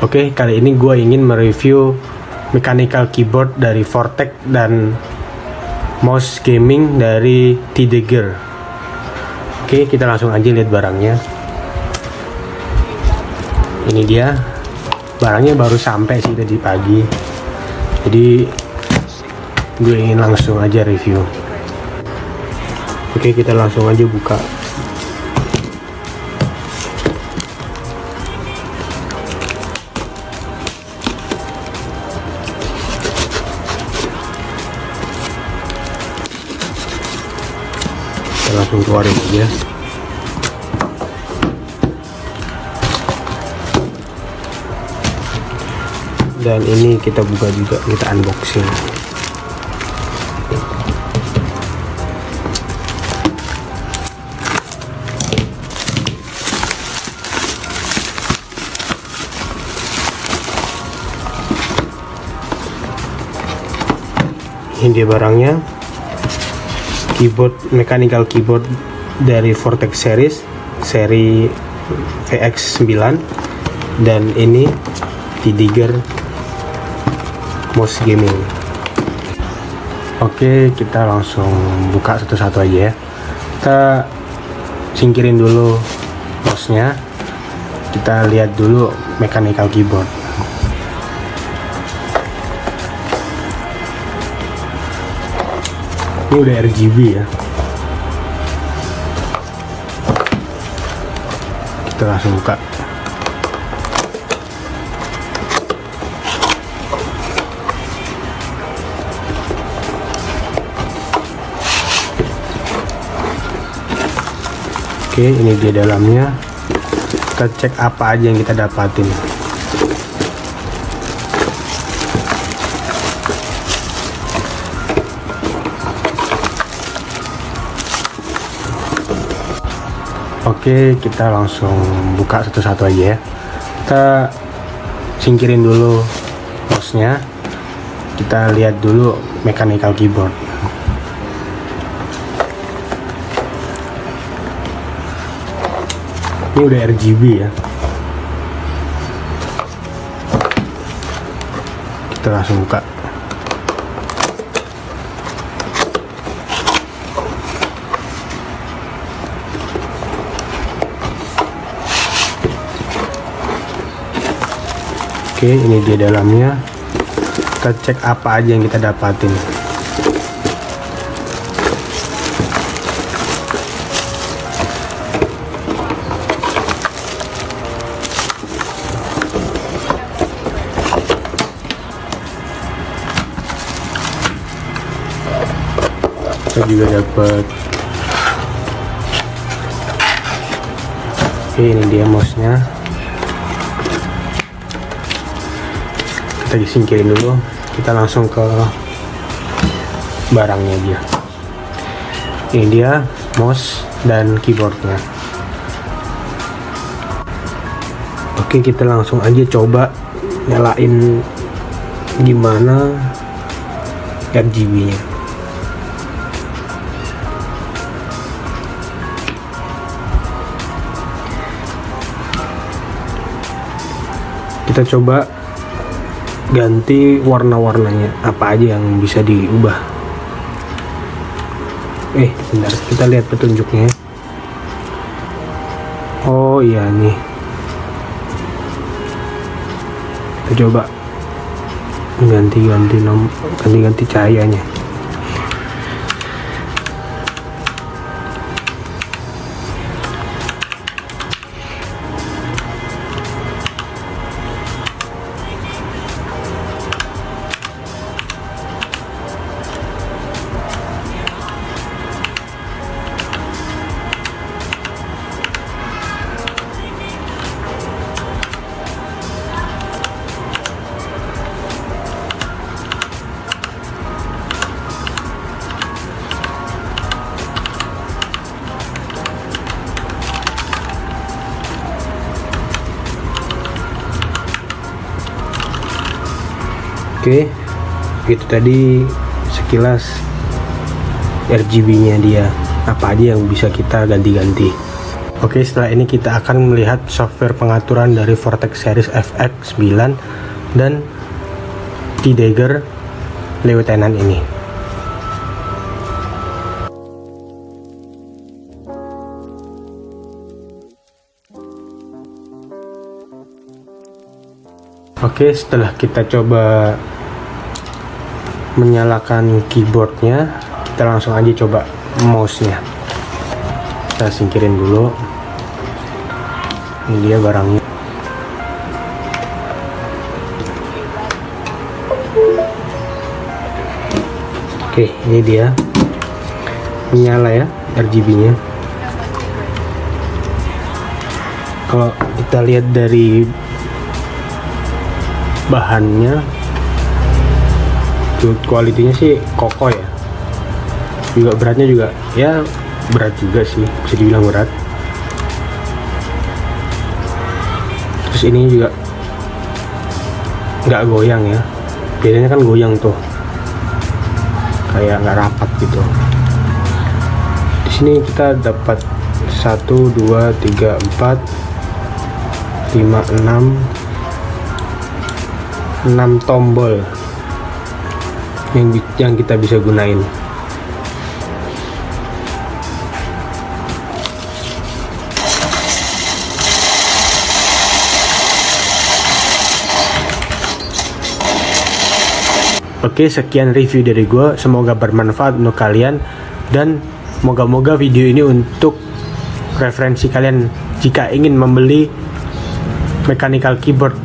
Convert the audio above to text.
Oke, kali ini gue ingin mereview mechanical keyboard dari Vortex dan mouse gaming dari Tidegger. Oke, kita langsung aja lihat barangnya. Ini dia, barangnya baru sampai sih tadi pagi, jadi gue ingin langsung aja review. Oke, kita langsung aja buka. Kita langsung keluarin aja. Dan ini kita buka juga, kita unboxing. Ini dia barangnya, keyboard, mechanical keyboard dari Vortex series, seri VX9, dan ini Tidegger mouse gaming. Oke, kita langsung buka satu-satu aja ya. Kita singkirin dulu mouse-nya, kita lihat dulu mechanical keyboard. Ini udah RGB ya. Kita langsung buka. Oke, ini dia dalamnya. Kita cek apa aja yang kita dapatin. Oke, kita langsung buka satu-satu aja ya. Kita singkirin dulu mouse-nya, kita lihat dulu mechanical keyboard. Ini udah RGB ya. Kita langsung buka. Oke, ini dia dalamnya. Kita cek apa aja yang kita dapatin. Kita juga dapat. Oke, ini dia mouse-nya. Kita disingkirin dulu, kita langsung ke barangnya dia. Ini dia mouse dan keyboardnya. Oke, kita langsung aja coba nyalain gimana RGB-nya. Kita coba ganti warna-warnanya, apa aja yang bisa diubah. Bentar, kita lihat petunjuknya. Oh iya nih, kita coba ganti cahayanya. Oke, itu tadi sekilas RGB-nya dia, apa aja yang bisa kita ganti-ganti. Oke, setelah ini kita akan melihat software pengaturan dari Vortex Series FX9 dan T-Dagger Lieutenant ini. Oke, setelah kita coba menyalakan keyboardnya, kita langsung aja coba mouse-nya. Kita singkirin dulu. Ini dia barangnya. Oke, ini dia menyala ya RGB-nya. Kalau kita lihat dari bahannya, kualitinya sih kokoh ya. Juga beratnya juga ya berat juga sih, bisa dibilang berat. Terus ini juga nggak goyang ya, biasanya kan goyang tuh, kayak nggak rapat gitu. Di sini kita dapat 1, 2, 3, 4, 5, 6 tombol yang kita bisa gunain. Oke, sekian review dari gue, semoga bermanfaat untuk kalian dan moga-moga video ini untuk referensi kalian jika ingin membeli mechanical keyboard